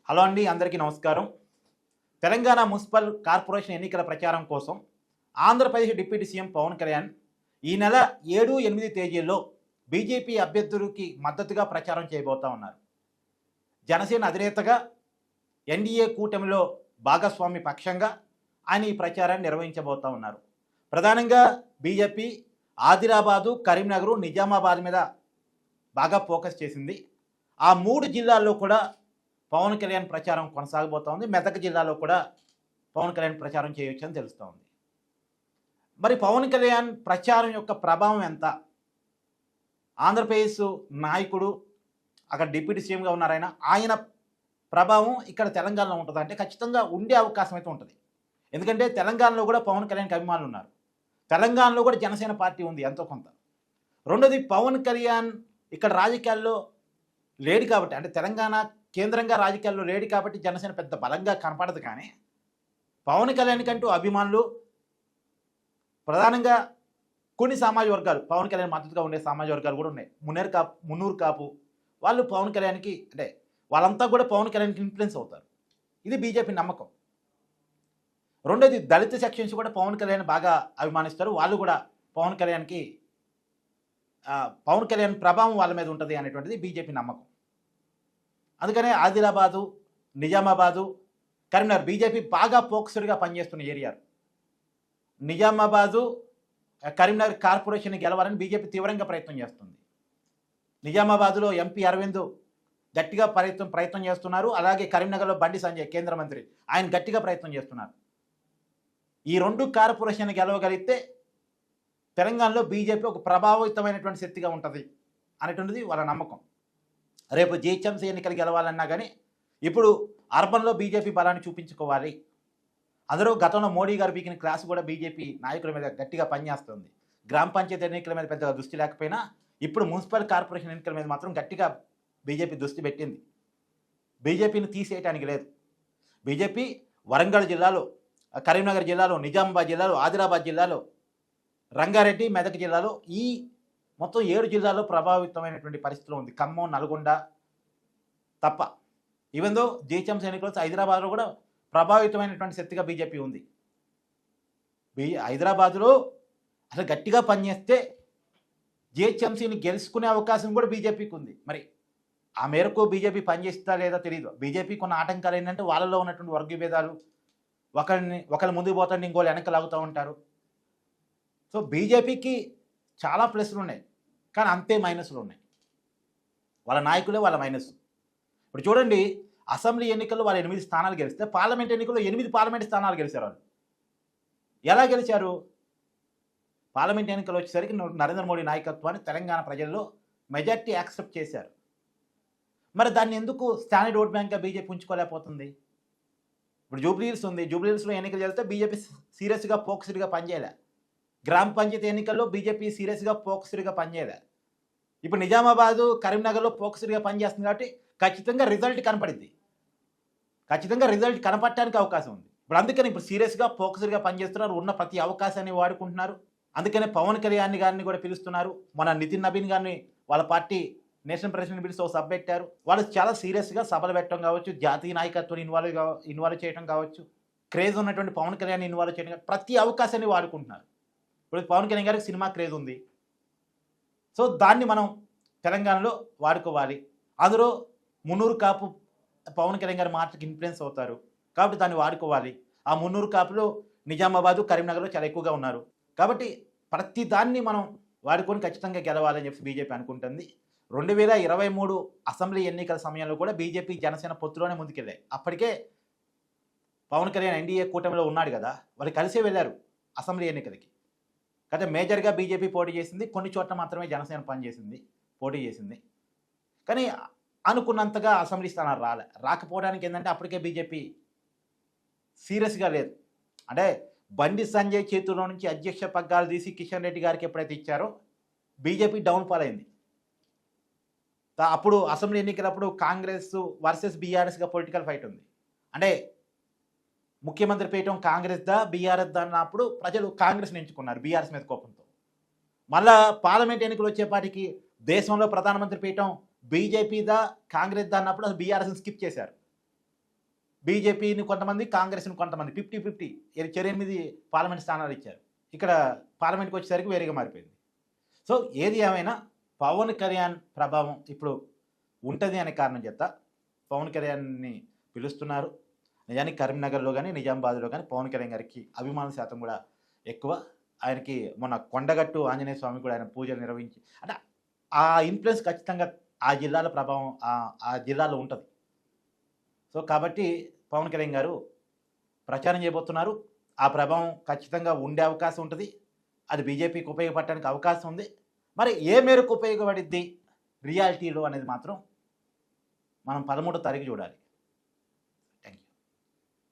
Hello అండి, అందరికీ నమస్కారం. తెలంగాణ మున్సిపల్ కార్పొరేషన్ ఎన్నికల ప్రచారం కోసం ఆంధ్రప్రదేశ్ డిప్యూటీ సీఎం పవన్ కళ్యాణ్ ఈ నెల 7, 8 తేదీల్లో బీజేపీ అభ్యర్థులకి మద్దతుగా ప్రచారం చేయబోతా ఉన్నారు. జనసేన అధినేతగా ఎన్డీఏ కూటమిలో భాగస్వామి పక్షంగా ఆయన ఈ ప్రచారాన్ని నిర్వహించబోతా ఉన్నారు. ప్రధానంగా బీజేపీ ఆదిలాబాదు, కరీంనగర్, నిజామాబాద్ మీద బాగా ఫోకస్ చేసింది. ఆ 3 జిల్లాల్లో కూడా పవన్ కళ్యాణ్ ప్రచారం కొనసాగబోతోంది. ఉంది. మెదక్ జిల్లాలో కూడా పవన్ కళ్యాణ్ ప్రచారం చేయొచ్చని తెలుస్తోంది. మరి పవన్ కళ్యాణ్ ప్రచారం యొక్క ప్రభావం ఎంత? ఆంధ్రప్రదేశ్ నాయకుడు, అక్కడ డిప్యూటీ సీఎంగా ఉన్నారు ఆయన ప్రభావం ఇక్కడ తెలంగాణలో ఉంటుందా అంటే ఖచ్చితంగా ఉండే అవకాశం అయితే ఉంటుంది. ఎందుకంటే తెలంగాణలో కూడా పవన్ కళ్యాణ్కి అభిమానులు ఉన్నారు. తెలంగాణలో కూడా జనసేన పార్టీ ఉంది ఎంతో కొంత. రెండోది, పవన్ కళ్యాణ్ ఇక్కడ రాజకీయాల్లో లేడు కాబట్టి, అంటే తెలంగాణ కేంద్రంగా రాజకీయాల్లో లేడు కాబట్టి జనసేన పెద్ద బలంగా కనపడదు. కానీ పవన్ కళ్యాణ్ కంటూ అభిమానులు ప్రధానంగా కొన్ని సామాజిక వర్గాలు, పవన్ కళ్యాణ్ మద్దతుగా ఉండే సామాజిక వర్గాలు కూడా ఉన్నాయి. మున్నూరు కాపు వాళ్ళు పవన్ కళ్యాణ్కి, అంటే వాళ్ళంతా కూడా పవన్ కళ్యాణ్కి ఇన్ఫ్లుయెన్స్ అవుతారు. ఇది బీజేపీ నమ్మకం. రెండోది, దళిత సెక్షన్స్ కూడా పవన్ కళ్యాణ్ బాగా అభిమానిస్తారు. వాళ్ళు కూడా పవన్ కళ్యాణ్ ప్రభావం వాళ్ళ మీద ఉంటుంది అనేటువంటిది బీజేపీ నమ్మకం. అందుకనే ఆదిలాబాదు, నిజామాబాదు, కరీంనగర్ బీజేపీ బాగా ఫోకస్డ్గా పనిచేస్తున్న ఏరియాలు. నిజామాబాదు, కరీంనగర్ కార్పొరేషన్ గెలవాలని బీజేపీ తీవ్రంగా ప్రయత్నం చేస్తుంది. నిజామాబాదులో ఎంపీ అరవింద్ గట్టిగా ప్రయత్నం చేస్తున్నారు. అలాగే కరీంనగర్లో బండి సంజయ్ కేంద్ర మంత్రి, ఆయన గట్టిగా ప్రయత్నం చేస్తున్నారు. ఈ 2 కార్పొరేషన్ గెలవగలిగితే తెలంగాణలో బీజేపీ ఒక ప్రభావితమైనటువంటి శక్తిగా ఉంటుంది అనేటువంటిది వాళ్ళ నమ్మకం. రేపు జీహెచ్ఎంసీ ఎన్నికలు గెలవాలన్నా కానీ ఇప్పుడు అర్బన్లో బీజేపీ బలాన్ని చూపించుకోవాలి. అందరూ గతంలో మోడీ గారు పీకిన క్లాసు కూడా బీజేపీ నాయకుల మీద గట్టిగా పనిచేస్తుంది. గ్రామ పంచాయతీ ఎన్నికల మీద పెద్దగా దృష్టి లేకపోయినా ఇప్పుడు మున్సిపల్ కార్పొరేషన్ ఎన్నికల మీద మాత్రం గట్టిగా బీజేపీ దృష్టి పెట్టింది. బీజేపీని తీసేయటానికి లేదు. బీజేపీ వరంగల్ జిల్లాలో, కరీంనగర్ జిల్లాలో, నిజామాబాద్ జిల్లాలో, ఆదిలాబాద్ జిల్లాలో, రంగారెడ్డి, మెదక్ జిల్లాలో, ఈ మొత్తం 7 జిల్లాల్లో ప్రభావితమైనటువంటి పరిస్థితిలో ఉంది. ఖమ్మం, నల్గొండ తప్ప. ఈవెన్ దో జీహెచ్ఎంసీ ఎన్నికలు హైదరాబాద్లో కూడా ప్రభావితమైనటువంటి శక్తిగా బీజేపీ ఉంది. హైదరాబాద్లో అసలు గట్టిగా పనిచేస్తే జీహెచ్ఎంసీని గెలుచుకునే అవకాశం కూడా బీజేపీకి ఉంది. మరి ఆ మేరకు బీజేపీ పనిచేస్తా లేదా తెలియదు. బీజేపీ కొన్ని ఆటంకాలు ఏంటంటే వాళ్ళలో ఉన్నటువంటి వర్గ భేదాలు, ఒకళ్ళు ముందుకు పోతాడు, ఇంకోళ్ళు వెనక్కి లాగుతూ ఉంటారు. సో బీజేపీకి చాలా ప్లస్లు ఉన్నాయి, కానీ అంతే మైనస్లు ఉన్నాయి. వాళ్ళ నాయకులే వాళ్ళ మైనస్. ఇప్పుడు చూడండి, అసెంబ్లీ ఎన్నికల్లో వాళ్ళు 8 స్థానాలు గెలిస్తే పార్లమెంట్ ఎన్నికల్లో 8 పార్లమెంట్ స్థానాలు గెలిచారు. వాళ్ళు ఎలా గెలిచారు? పార్లమెంట్ ఎన్నికలు వచ్చేసరికి నరేంద్ర మోడీ నాయకత్వాన్ని తెలంగాణ ప్రజల్లో మెజార్టీ యాక్సెప్ట్ చేశారు. మరి దాన్ని ఎందుకు స్టాండర్డ్ ఓట్ బ్యాంక్గా బీజేపీ ఉంచుకోలేకపోతుంది? ఇప్పుడు జూబ్లీహిల్స్ ఉంది, జూబ్లీహిల్స్లో ఎన్నికలు చేస్తే బీజేపీ సీరియస్గా ఫోకస్డ్గా పనిచేయలే. గ్రామ పంచాయతీ ఎన్నికల్లో బీజేపీ సీరియస్గా ఫోకస్డ్గా పనిచేయలే. ఇప్పుడు నిజామాబాదు, కరీంనగర్లో ఫోకస్డ్గా పనిచేస్తుంది కాబట్టి ఖచ్చితంగా రిజల్ట్ కనపడింది. ఖచ్చితంగా రిజల్ట్ కనపడటానికి అవకాశం ఉంది. ఇప్పుడు అందుకని ఇప్పుడు సీరియస్గా ఫోకస్డ్గా పనిచేస్తున్నారు. ఉన్న ప్రతి అవకాశాన్ని వాడుకుంటున్నారు. అందుకనే పవన్ కళ్యాణ్ గారిని కూడా పిలుస్తున్నారు. మన నితిన్ నబీన్ గారిని వాళ్ళ పార్టీ నేషనల్ ప్రెసిడెంట్ పిలిచి ఒక సభ పెట్టారు. వాళ్ళు చాలా సీరియస్గా సభలు పెట్టడం కావచ్చు, జాతీయ నాయకత్వాన్ని ఇన్వాల్వ్ చేయడం కావచ్చు, క్రేజ్ ఉన్నటువంటి పవన్ కళ్యాణ్ ఇన్వాల్వ్ చేయడం, ప్రతి అవకాశాన్ని వాడుకుంటున్నారు. ఇప్పుడు పవన్ కళ్యాణ్ గారికి సినిమా క్రేజ్ ఉంది. సో దాన్ని మనం తెలంగాణలో వాడుకోవాలి. అందులో మున్నూరు కాపు పవన్ కళ్యాణ్ గారి మాటకి ఇన్ఫ్లుయెన్స్ అవుతారు కాబట్టి దాన్ని వాడుకోవాలి. ఆ మున్నూరు కాపులో నిజామాబాదు, కరీంనగర్లో చాలా ఎక్కువగా ఉన్నారు కాబట్టి ప్రతి దాన్ని మనం వాడుకొని ఖచ్చితంగా గెలవాలని చెప్పి బీజేపీ అనుకుంటుంది. 2023 అసెంబ్లీ ఎన్నికల సమయంలో కూడా బీజేపీ జనసేన పొత్తులోనే ముందుకెళ్ళాయి. అప్పటికే పవన్ కళ్యాణ్ ఎన్డీఏ కూటమిలో ఉన్నాడు కదా, వాళ్ళు కలిసే వెళ్ళారు అసెంబ్లీ ఎన్నికలకి. అయితే మేజర్గా బీజేపీ పోటీ చేసింది, కొన్ని చోట్ల మాత్రమే జనసేన పోటీ చేసింది. కానీ అనుకున్నంతగా అసెంబ్లీ స్థానాలు రాకపోవడానికి ఏంటంటే అప్పటికే బీజేపీ సీరియస్గా లేదు. అంటే బండి సంజయ్ చేతుల్లో నుంచి అధ్యక్ష పగ్గాలు తీసి కిషన్ రెడ్డి గారికి ఎప్పుడైతే ఇచ్చారో బీజేపీ డౌన్ఫాల్ అయింది. అప్పుడు అసెంబ్లీ ఎన్నికలప్పుడు కాంగ్రెస్ వర్సెస్ బీఆర్ఎస్గా పొలిటికల్ ఫైట్ ఉంది. అంటే ముఖ్యమంత్రి పీఠం కాంగ్రెస్ దా, బీఆర్ఎస్ దా అన్నప్పుడు ప్రజలు కాంగ్రెస్ని ఎంచుకున్నారు బీఆర్ఎస్ మీద కోపంతో. మళ్ళా పార్లమెంట్ ఎన్నికలు వచ్చేపాటికి దేశంలో ప్రధానమంత్రి పీఠం బీజేపీ దా, కాంగ్రెస్ దా అన్నప్పుడు బీఆర్ఎస్ని స్కిప్ చేశారు. బీజేపీని కొంతమంది, కాంగ్రెస్ని కొంతమంది 50-50 8 పార్లమెంట్ స్థానాలు ఇచ్చారు. ఇక్కడ పార్లమెంట్కి వచ్చేసరికి వేరేగా మారిపోయింది. సో ఏది ఏమైనా పవన్ కళ్యాణ్ ప్రభావం ఇప్పుడు ఉంటుంది అనే కారణం చేత పవన్ కళ్యాణ్ని పిలుస్తున్నారు. నిజానికి కరీంనగర్లో కానీ నిజామాబాద్లో కానీ పవన్ కళ్యాణ్ గారికి అభిమానుల శాతం కూడా ఎక్కువ. ఆయనకి మొన్న కొండగట్టు ఆంజనేయ స్వామి కూడా ఆయన పూజలు నిర్వహించి అంటే ఆ ఇన్ఫ్లుయెన్స్ ఖచ్చితంగా ఆ జిల్లాల ప్రభావం ఆ జిల్లాలో ఉంటుంది. సో కాబట్టి పవన్ కళ్యాణ్ గారు ప్రచారం చేయబోతున్నారు. ఆ ప్రభావం ఖచ్చితంగా ఉండే అవకాశం ఉంటుంది. అది బీజేపీకి ఉపయోగపడటానికి అవకాశం ఉంది. మరి ఏ మేరకు ఉపయోగపడిద్ది రియాలిటీలో అనేది మాత్రం మనం 13వ తారీఖు చూడాలి.